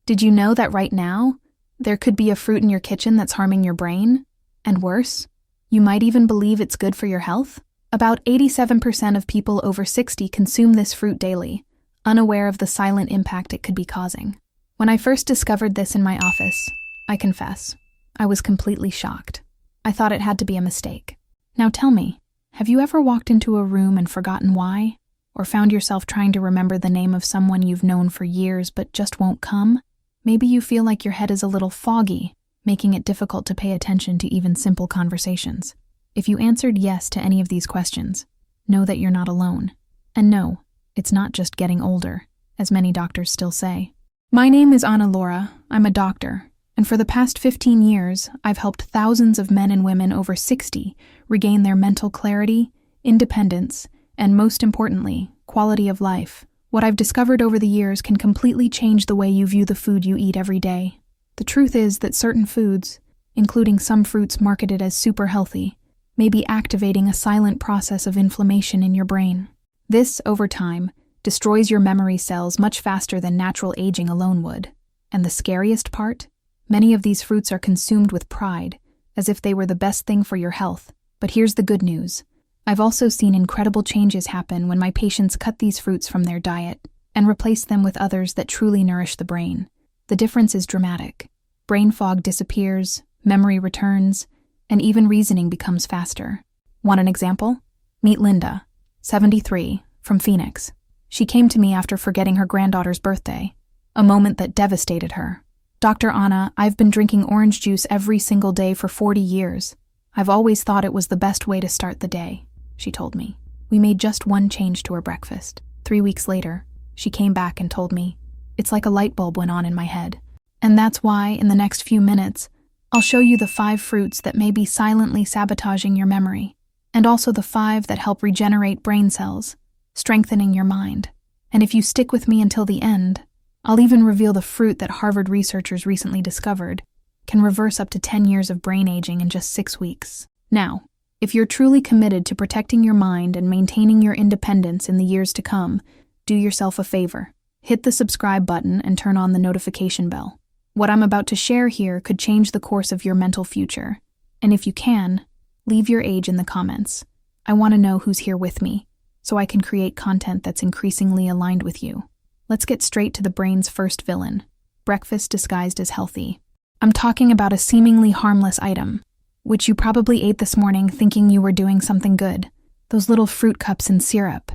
Did you know that right now, there could be a fruit in your kitchen that's harming your brain? And worse, you might even believe it's good for your health? About 87% of people over 60 consume this fruit daily, unaware of the silent impact it could be causing. When I first discovered this in my office, I confess, I was completely shocked. I thought it had to be a mistake. Now tell me, have you ever walked into a room and forgotten why? Or found yourself trying to remember the name of someone you've known for years but just won't come? Maybe you feel like your head is a little foggy, making it difficult to pay attention to even simple conversations. If you answered yes to any of these questions, know that you're not alone. And no, it's not just getting older, as many doctors still say. My name is Ana Laura. I'm a doctor, and for the past 15 years, I've helped thousands of men and women over 60 regain their mental clarity, independence, and most importantly, quality of life. What I've discovered over the years can completely change the way you view the food you eat every day. The truth is that certain foods, including some fruits marketed as super healthy, may be activating a silent process of inflammation in your brain. This, over time, destroys your memory cells much faster than natural aging alone would. And the scariest part? Many of these fruits are consumed with pride, as if they were the best thing for your health. But here's the good news. I've also seen incredible changes happen when my patients cut these fruits from their diet and replace them with others that truly nourish the brain. The difference is dramatic. Brain fog disappears, memory returns, and even reasoning becomes faster. Want an example? Meet Linda, 73, from Phoenix. She came to me after forgetting her granddaughter's birthday, a moment that devastated her. Dr. Anna, I've been drinking orange juice every single day for 40 years. I've always thought it was the best way to start the day, she told me. We made just one change to her breakfast. 3 weeks later, she came back and told me, it's like a light bulb went on in my head. And that's why, in the next few minutes, I'll show you the 5 fruits that may be silently sabotaging your memory, and also the 5 that help regenerate brain cells, strengthening your mind. And if you stick with me until the end, I'll even reveal the fruit that Harvard researchers recently discovered can reverse up to 10 years of brain aging in just 6 weeks. Now, if you're truly committed to protecting your mind and maintaining your independence in the years to come, do yourself a favor. Hit the subscribe button and turn on the notification bell. What I'm about to share here could change the course of your mental future. And if you can, leave your age in the comments. I want to know who's here with me, so I can create content that's increasingly aligned with you. Let's get straight to the brain's first villain, breakfast disguised as healthy. I'm talking about a seemingly harmless item, which you probably ate this morning thinking you were doing something good. Those little fruit cups and syrup.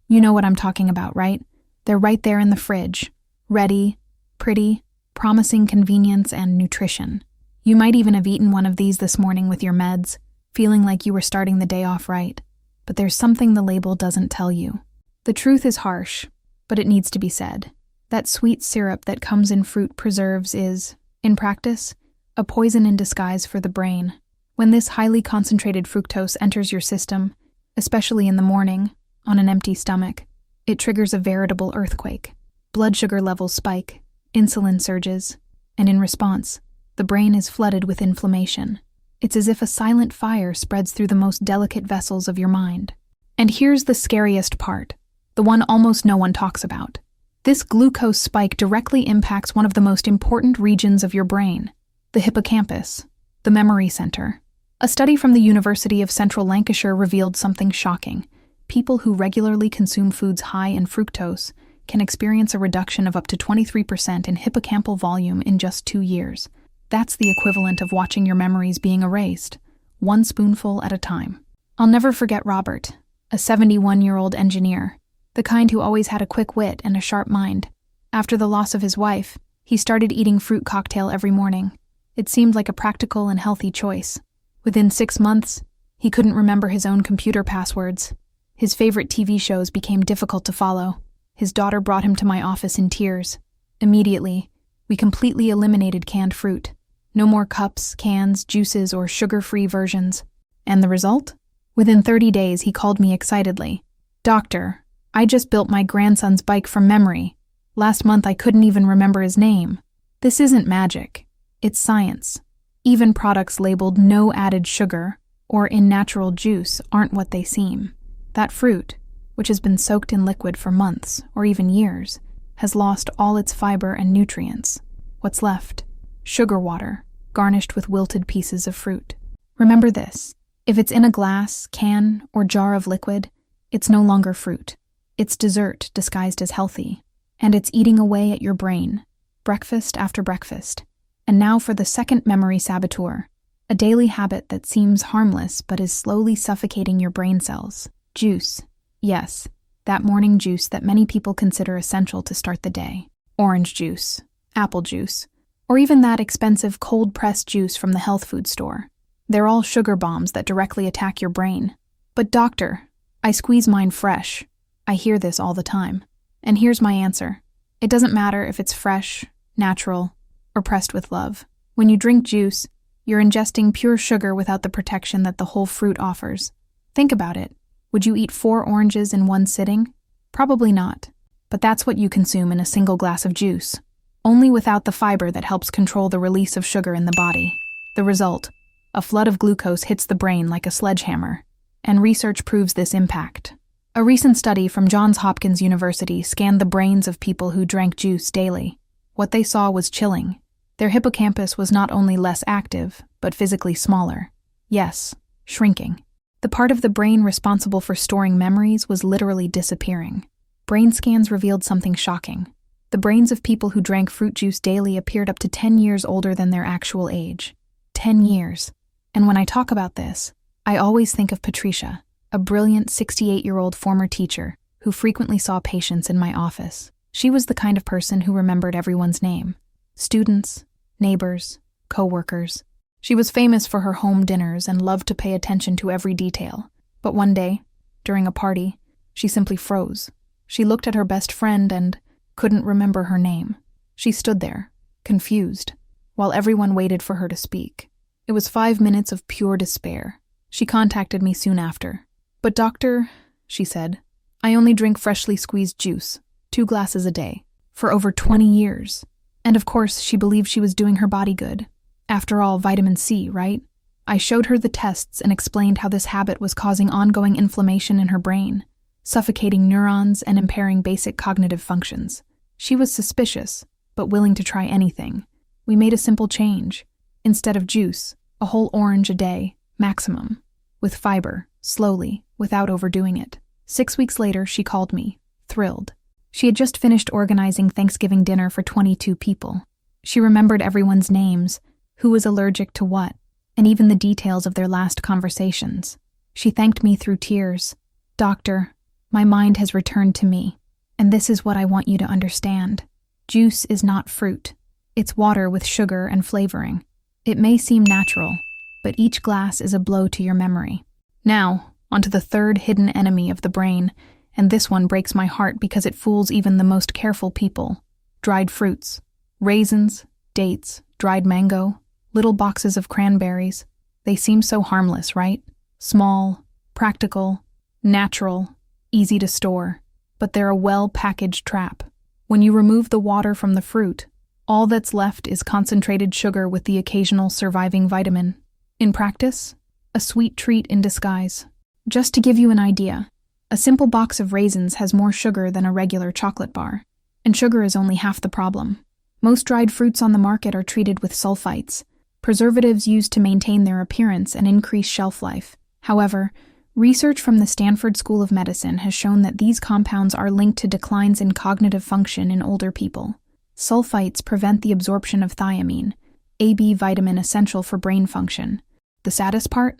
You know what I'm talking about, right? They're right there in the fridge, ready, pretty, promising convenience and nutrition. You might even have eaten one of these this morning with your meds, feeling like you were starting the day off right. But there's something the label doesn't tell you. The truth is harsh, but it needs to be said. That sweet syrup that comes in fruit preserves is, in practice, a poison in disguise for the brain. When this highly concentrated fructose enters your system, especially in the morning, on an empty stomach, it triggers a veritable earthquake. Blood sugar levels spike, insulin surges, and in response, the brain is flooded with inflammation. It's as if a silent fire spreads through the most delicate vessels of your mind. And here's the scariest part, the one almost no one talks about. This glucose spike directly impacts one of the most important regions of your brain, the hippocampus, the memory center. A study from the University of Central Lancashire revealed something shocking. People who regularly consume foods high in fructose can experience a reduction of up to 23% in hippocampal volume in just 2 years. That's the equivalent of watching your memories being erased, one spoonful at a time. I'll never forget Robert, a 71-year-old engineer, the kind who always had a quick wit and a sharp mind. After the loss of his wife, he started eating fruit cocktail every morning. It seemed like a practical and healthy choice. Within 6 months, he couldn't remember his own computer passwords. His favorite TV shows became difficult to follow. His daughter brought him to my office in tears. Immediately, we completely eliminated canned fruit. No more cups, cans, juices, or sugar-free versions. And the result? Within 30 days, he called me excitedly. "Doctor, I just built my grandson's bike from memory. Last month, I couldn't even remember his name." This isn't magic. It's science. Even products labeled no added sugar or in natural juice aren't what they seem. That fruit, which has been soaked in liquid for months or even years, has lost all its fiber and nutrients. What's left? Sugar water, garnished with wilted pieces of fruit. Remember this: if it's in a glass, can, or jar of liquid, it's no longer fruit. It's dessert disguised as healthy, and it's eating away at your brain, breakfast after breakfast. And now for the second memory saboteur, a daily habit that seems harmless but is slowly suffocating your brain cells. Juice. Yes, that morning juice that many people consider essential to start the day. Orange juice, apple juice, or even that expensive cold-pressed juice from the health food store. They're all sugar bombs that directly attack your brain. But doctor, I squeeze mine fresh. I hear this all the time. And here's my answer. It doesn't matter if it's fresh, natural, or pressed with love. When you drink juice, you're ingesting pure sugar without the protection that the whole fruit offers. Think about it. Would you eat 4 oranges in one sitting? Probably not. But that's what you consume in a single glass of juice. Only without the fiber that helps control the release of sugar in the body. The result: a flood of glucose hits the brain like a sledgehammer. And research proves this impact. A recent study from Johns Hopkins University scanned the brains of people who drank juice daily. What they saw was chilling. Their hippocampus was not only less active, but physically smaller. Yes, shrinking. The part of the brain responsible for storing memories was literally disappearing. Brain scans revealed something shocking. The brains of people who drank fruit juice daily appeared up to 10 years older than their actual age. 10 years. And when I talk about this, I always think of Patricia, a brilliant 68-year-old former teacher who frequently saw patients in my office. She was the kind of person who remembered everyone's name. Students, neighbors, co-workers. She was famous for her home dinners and loved to pay attention to every detail. But one day, during a party, she simply froze. She looked at her best friend and couldn't remember her name. She stood there, confused, while everyone waited for her to speak. It was 5 minutes of pure despair. She contacted me soon after. "But doctor," she said, "I only drink freshly squeezed juice, 2 glasses a day, for over 20 years. And of course, she believed she was doing her body good. After all, vitamin C, right? I showed her the tests and explained how this habit was causing ongoing inflammation in her brain, suffocating neurons and impairing basic cognitive functions. She was suspicious, but willing to try anything. We made a simple change. Instead of juice, a whole orange a day, maximum, with fiber, slowly, without overdoing it. 6 weeks later, she called me, thrilled. She had just finished organizing Thanksgiving dinner for 22 people. She remembered everyone's names, who was allergic to what, and even the details of their last conversations. She thanked me through tears. "Doctor, my mind has returned to me, and this is what I want you to understand. Juice is not fruit. It's water with sugar and flavoring. It may seem natural, but each glass is a blow to your memory." Now, onto the third hidden enemy of the brain, and this one breaks my heart because it fools even the most careful people. Dried fruits. Raisins, dates, dried mango, little boxes of cranberries. They seem so harmless, right? Small, practical, natural, easy to store. But they're a well-packaged trap. When you remove the water from the fruit, all that's left is concentrated sugar with the occasional surviving vitamin. In practice, a sweet treat in disguise. Just to give you an idea, a simple box of raisins has more sugar than a regular chocolate bar. And sugar is only half the problem. Most dried fruits on the market are treated with sulfites, preservatives used to maintain their appearance and increase shelf life. However, research from the Stanford School of Medicine has shown that these compounds are linked to declines in cognitive function in older people. Sulfites prevent the absorption of thiamine, a B vitamin essential for brain function. The saddest part?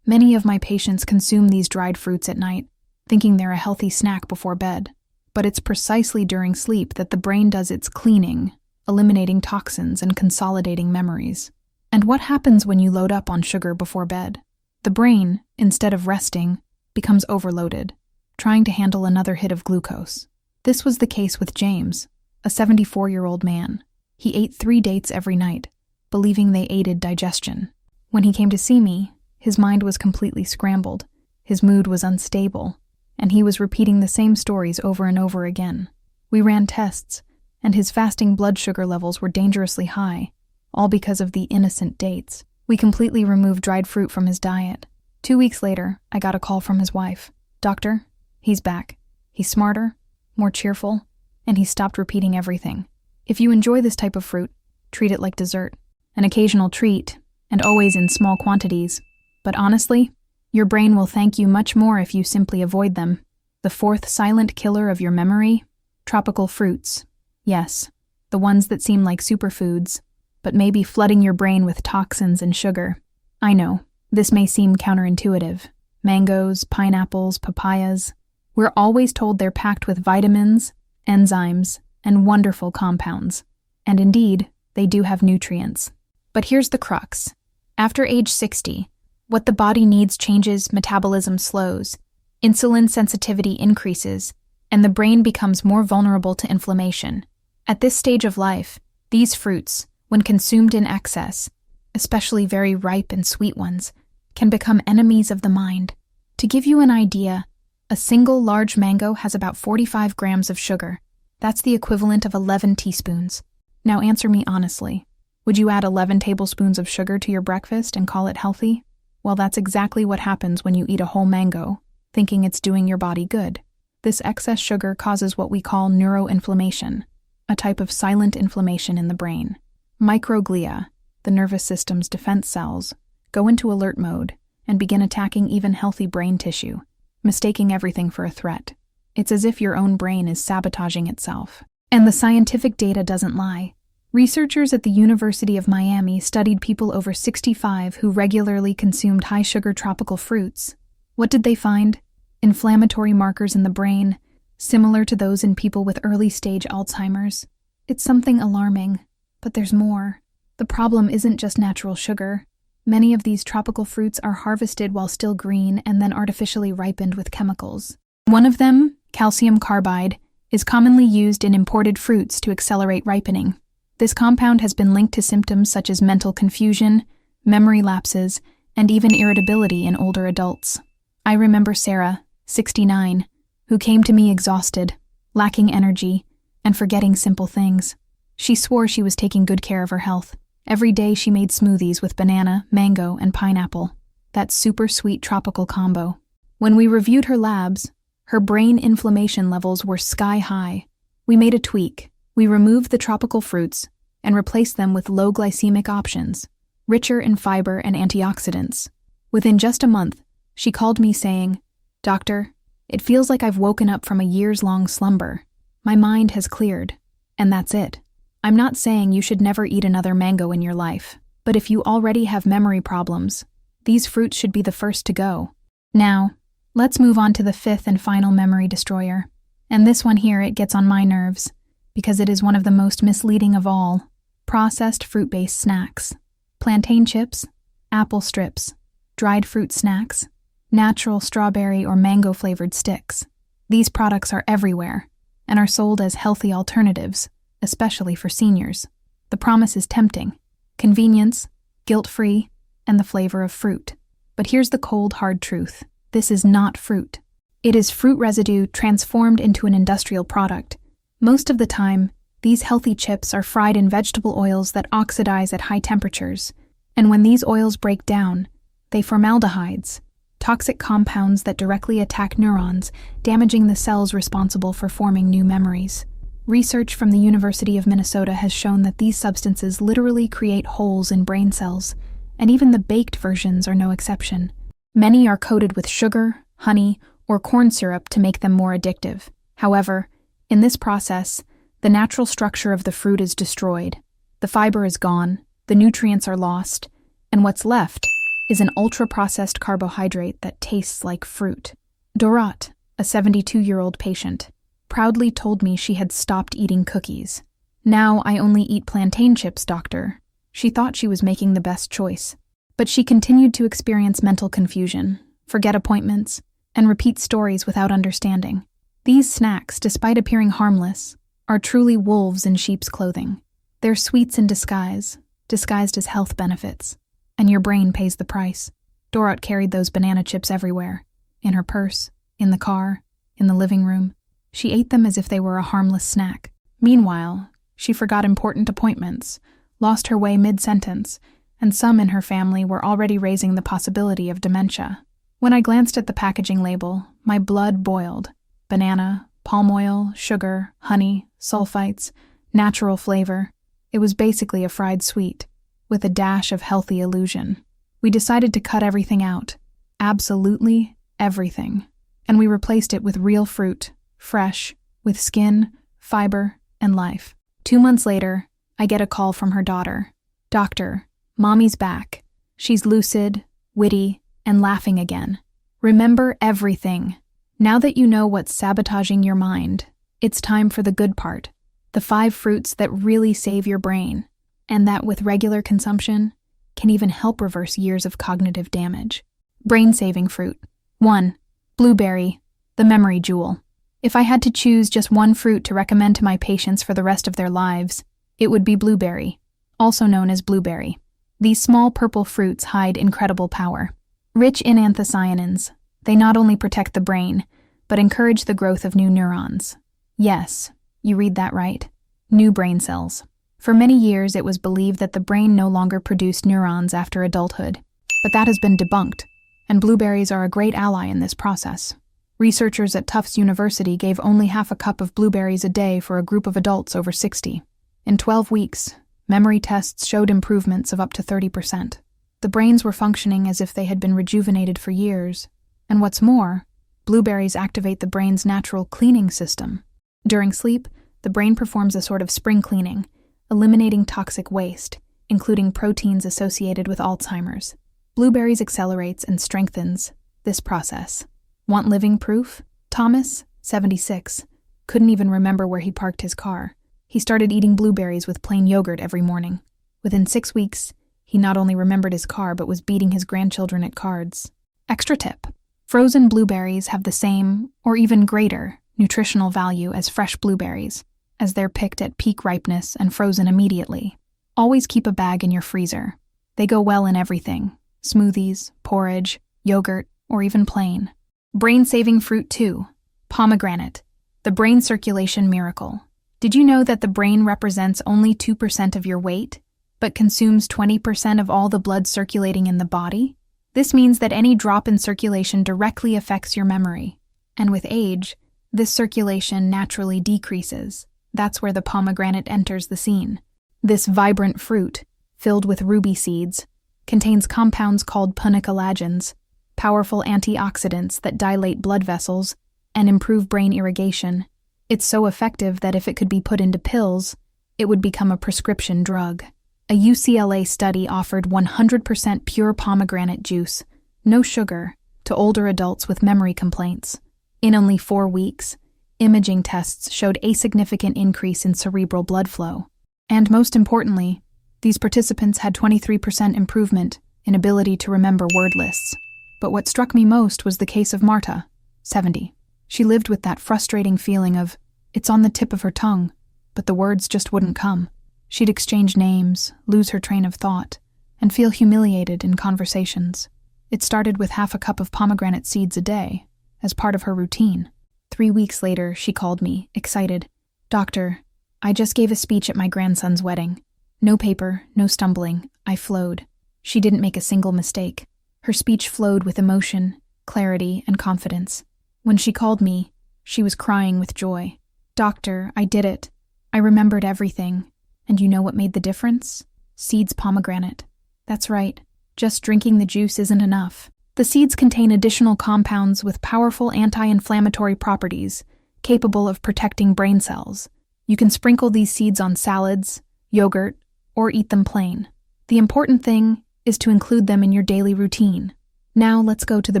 Many of my patients consume these dried fruits at night, thinking they're a healthy snack before bed. But it's precisely during sleep that the brain does its cleaning, eliminating toxins and consolidating memories. And what happens when you load up on sugar before bed? The brain, instead of resting, becomes overloaded, trying to handle another hit of glucose. This was the case with James, a 74-year-old man. He ate 3 dates every night, believing they aided digestion. When he came to see me, his mind was completely scrambled, his mood was unstable, and he was repeating the same stories over and over again. We ran tests, and his fasting blood sugar levels were dangerously high, all because of the innocent dates. We completely removed dried fruit from his diet. 2 weeks later, I got a call from his wife. "Doctor, he's back. He's smarter, more cheerful, and he stopped repeating everything. If you enjoy this type of fruit, Treat it like dessert. An occasional treat, and always in small quantities. But honestly, your brain will thank you much more if you simply avoid them. The fourth silent killer of your memory? Tropical fruits. Yes, the ones that seem like superfoods, but may be flooding your brain with toxins and sugar. I know, this may seem counterintuitive. Mangoes, pineapples, papayas. We're always told they're packed with vitamins, enzymes, and wonderful compounds. And indeed, they do have nutrients. But here's the crux. After age 60, what the body needs changes, metabolism slows, insulin sensitivity increases, and the brain becomes more vulnerable to inflammation. At this stage of life, these fruits, when consumed in excess, especially very ripe and sweet ones, can become enemies of the mind. To give you an idea, a single large mango has about 45 grams of sugar. That's the equivalent of 11 teaspoons. Now answer me honestly. Would you add 11 tablespoons of sugar to your breakfast and call it healthy? Well, that's exactly what happens when you eat a whole mango, thinking it's doing your body good. This excess sugar causes what we call neuroinflammation, a type of silent inflammation in the brain. Microglia, the nervous system's defense cells, go into alert mode and begin attacking even healthy brain tissue, mistaking everything for a threat. It's as if your own brain is sabotaging itself. And the scientific data doesn't lie. Researchers at the University of Miami studied people over 65 who regularly consumed high-sugar tropical fruits. What did they find? Inflammatory markers in the brain, similar to those in people with early-stage Alzheimer's. It's something alarming, but there's more. The problem isn't just natural sugar. Many of these tropical fruits are harvested while still green and then artificially ripened with chemicals. One of them, calcium carbide, is commonly used in imported fruits to accelerate ripening. This compound has been linked to symptoms such as mental confusion, memory lapses, and even irritability in older adults. I remember Sarah, 69, who came to me exhausted, lacking energy, and forgetting simple things. She swore she was taking good care of her health. Every day she made smoothies with banana, mango, and pineapple. That super sweet tropical combo. When we reviewed her labs, her brain inflammation levels were sky high. We made a tweak. We removed the tropical fruits and replaced them with low glycemic options, richer in fiber and antioxidants. Within just a month, she called me saying, "Doctor, it feels like I've woken up from a years-long slumber. My mind has cleared, and that's it." I'm not saying you should never eat another mango in your life, but if you already have memory problems, these fruits should be the first to go. Now, let's move on to the fifth and final memory destroyer. And this one here, it gets on my nerves, because it is one of the most misleading of all. Processed fruit-based snacks. Plantain chips, apple strips, dried fruit snacks, natural strawberry or mango-flavored sticks. These products are everywhere and are sold as healthy alternatives, especially for seniors. The promise is tempting: convenience, guilt-free, and the flavor of fruit. But here's the cold, hard truth. This is not fruit. It is fruit residue transformed into an industrial product. Most of the time, these healthy chips are fried in vegetable oils that oxidize at high temperatures, and when these oils break down, they formaldehydes, toxic compounds that directly attack neurons, damaging the cells responsible for forming new memories. Research from the University of Minnesota has shown that these substances literally create holes in brain cells, and even the baked versions are no exception. Many are coated with sugar, honey, or corn syrup to make them more addictive. However, in this process, the natural structure of the fruit is destroyed. The fiber is gone, the nutrients are lost, and what's left is an ultra-processed carbohydrate that tastes like fruit. Dorot, a 72-year-old patient, proudly told me she had stopped eating cookies. "Now I only eat plantain chips, doctor." She thought she was making the best choice. But she continued to experience mental confusion, forget appointments, and repeat stories without understanding. These snacks, despite appearing harmless, are truly wolves in sheep's clothing. They're sweets in disguise, disguised as health benefits, and your brain pays the price. Dorot carried those banana chips everywhere, in her purse, in the car, in the living room. She ate them as if they were a harmless snack. Meanwhile, she forgot important appointments, lost her way mid-sentence, and some in her family were already raising the possibility of dementia. When I glanced at the packaging label, my blood boiled. Banana, palm oil, sugar, honey, sulfites, natural flavor. It was basically a fried sweet, with a dash of healthy illusion. We decided to cut everything out. Absolutely everything. And we replaced it with real fruit, fresh, with skin, fiber, and life. 2 months later, I get a call from her daughter. "Doctor, Mommy's back. She's lucid, witty, and laughing again. Remember everything. Now that you know what's sabotaging your mind, it's time for the good part. The 5 fruits that really save your brain, and that with regular consumption, can even help reverse years of cognitive damage." Brain-saving fruit. 1. Blueberry, the memory jewel. If I had to choose just one fruit to recommend to my patients for the rest of their lives, it would be blueberry, also known as blueberry. These small purple fruits hide incredible power. Rich in anthocyanins, they not only protect the brain, but encourage the growth of new neurons. Yes, you read that right. New brain cells. For many years, it was believed that the brain no longer produced neurons after adulthood, but that has been debunked, and blueberries are a great ally in this process. Researchers at Tufts University gave only half a cup of blueberries a day for a group of adults over 60. In 12 weeks, memory tests showed improvements of up to 30%. The brains were functioning as if they had been rejuvenated for years. And what's more, blueberries activate the brain's natural cleaning system. During sleep, the brain performs a sort of spring cleaning, eliminating toxic waste, including proteins associated with Alzheimer's. Blueberries accelerates and strengthens this process. Want living proof? Thomas, 76, couldn't even remember where he parked his car. He started eating blueberries with plain yogurt every morning. Within 6 weeks, he not only remembered his car but was beating his grandchildren at cards. Extra tip. Frozen blueberries have the same, or even greater, nutritional value as fresh blueberries, as they're picked at peak ripeness and frozen immediately. Always keep a bag in your freezer. They go well in everything: smoothies, porridge, yogurt, or even plain. Brain-saving fruit 2. Pomegranate, the brain circulation miracle. Did you know that the brain represents only 2% of your weight, but consumes 20% of all the blood circulating in the body? This means that any drop in circulation directly affects your memory. And with age, this circulation naturally decreases. That's where the pomegranate enters the scene. This vibrant fruit, filled with ruby seeds, contains compounds called punicalagins, powerful antioxidants that dilate blood vessels and improve brain irrigation. It's so effective that if it could be put into pills, it would become a prescription drug. A UCLA study offered 100% pure pomegranate juice, no sugar, to older adults with memory complaints. In only 4 weeks, imaging tests showed a significant increase in cerebral blood flow. And most importantly, these participants had 23% improvement in ability to remember word lists. But what struck me most was the case of Marta, 70. She lived with that frustrating feeling of, it's on the tip of her tongue, but the words just wouldn't come. She'd exchange names, lose her train of thought, and feel humiliated in conversations. It started with half a cup of pomegranate seeds a day, as part of her routine. 3 weeks later, she called me, excited. "Doctor, I just gave a speech at my grandson's wedding. No paper, no stumbling. I flowed." She didn't make a single mistake. Her speech flowed with emotion, clarity, and confidence. When she called me, she was crying with joy. "Doctor, I did it. I remembered everything. And you know what made the difference? Seeds pomegranate. That's right. Just drinking the juice isn't enough. The seeds contain additional compounds with powerful anti-inflammatory properties, capable of protecting brain cells. You can sprinkle these seeds on salads, yogurt, or eat them plain. The important thing is to include them in your daily routine. Now let's go to the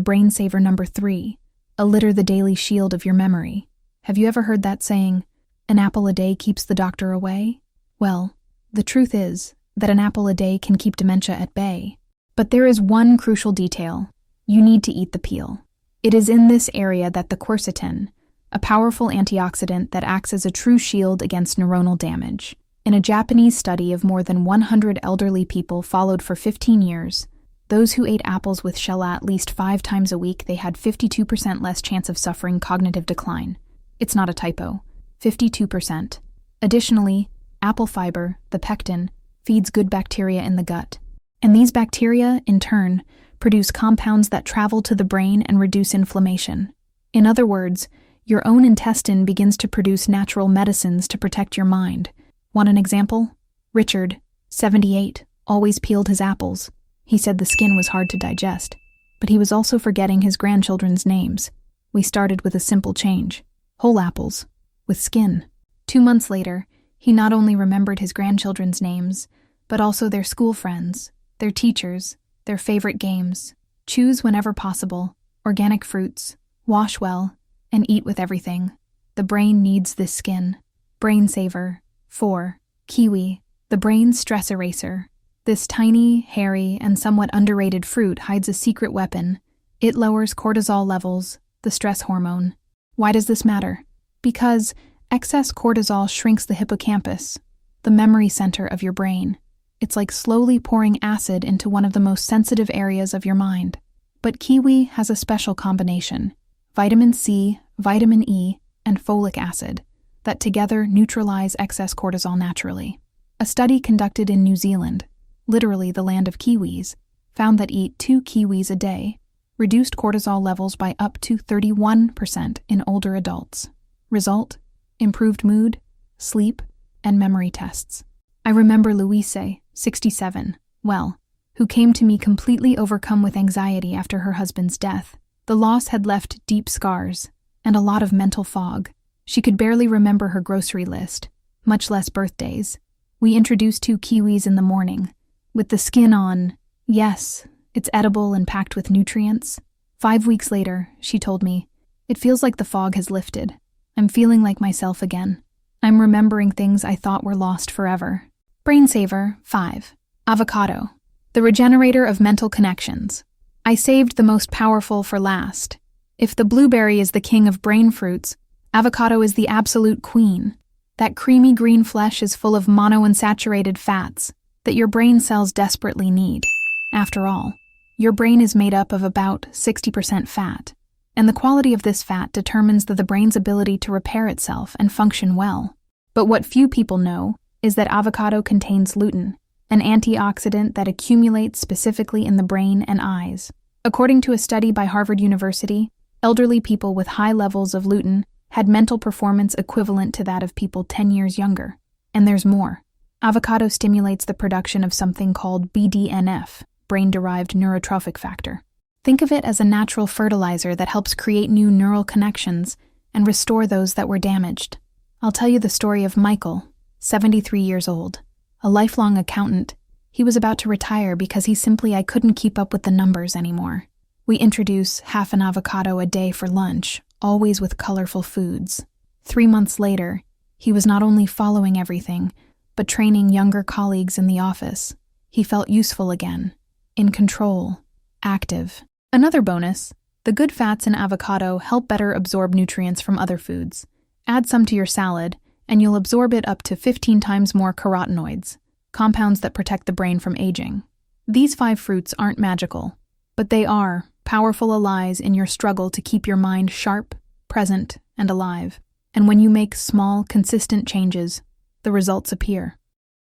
brain saver number 3, a litter the daily shield of your memory. Have you ever heard that saying, "An apple a day keeps the doctor away"? Well, the truth is that an apple a day can keep dementia at bay. But there is one crucial detail. You need to eat the peel. It is in this area that the quercetin, a powerful antioxidant that acts as a true shield against neuronal damage. In a Japanese study of more than 100 elderly people followed for 15 years, those who ate apples with shell at least 5 times a week, they had 52% less chance of suffering cognitive decline. It's not a typo. 52%. Additionally, apple fiber, the pectin, feeds good bacteria in the gut. And these bacteria, in turn, produce compounds that travel to the brain and reduce inflammation. In other words, your own intestine begins to produce natural medicines to protect your mind. Want an example? Richard, 78, always peeled his apples. He said the skin was hard to digest, but he was also forgetting his grandchildren's names. We started with a simple change: whole apples, with skin. 2 months later, he not only remembered his grandchildren's names, but also their school friends, their teachers, their favorite games. Choose whenever possible, organic fruits, wash well, and eat with everything. The brain needs this skin. Brain Saver. 4. Kiwi, the brain's stress eraser. This tiny, hairy, and somewhat underrated fruit hides a secret weapon. It lowers cortisol levels, the stress hormone. Why does this matter? Because excess cortisol shrinks the hippocampus, the memory center of your brain. It's like slowly pouring acid into one of the most sensitive areas of your mind. But kiwi has a special combination: vitamin C, vitamin E, and folic acid, that together neutralize excess cortisol naturally. A study conducted in New Zealand, literally the land of kiwis, found that eat 2 kiwis a day reduced cortisol levels by up to 31% in older adults. Result: improved mood, sleep, and memory tests. I remember Louise, 67, well, who came to me completely overcome with anxiety after her husband's death. The loss had left deep scars and a lot of mental fog. She could barely remember her grocery list, much less birthdays. We introduced 2 kiwis in the morning, with the skin on. Yes, it's edible and packed with nutrients. 5 weeks later, she told me, "It feels like the fog has lifted. I'm feeling like myself again. I'm remembering things I thought were lost forever." Brain Saver. 5. Avocado, the regenerator of mental connections. I saved the most powerful for last. If the blueberry is the king of brain fruits, avocado is the absolute queen. That creamy green flesh is full of monounsaturated fats that your brain cells desperately need. After all, your brain is made up of about 60% fat, and the quality of this fat determines the brain's ability to repair itself and function well. But what few people know is that avocado contains lutein, an antioxidant that accumulates specifically in the brain and eyes. According to a study by Harvard University, elderly people with high levels of lutein had mental performance equivalent to that of people 10 years younger. And there's more. Avocado stimulates the production of something called BDNF, brain-derived neurotrophic factor. Think of it as a natural fertilizer that helps create new neural connections and restore those that were damaged. I'll tell you the story of Michael, 73 years old, a lifelong accountant. He was about to retire because I couldn't keep up with the numbers anymore. We introduce half an avocado a day for lunch, always with colorful foods. 3 months later, he was not only following everything, but training younger colleagues in the office. He felt useful again, in control, active. Another bonus: the good fats in avocado help better absorb nutrients from other foods. Add some to your salad, and you'll absorb it up to 15 times more carotenoids, compounds that protect the brain from aging. These 5 fruits aren't magical, but they are powerful allies in your struggle to keep your mind sharp, present, and alive. And when you make small, consistent changes, the results appear.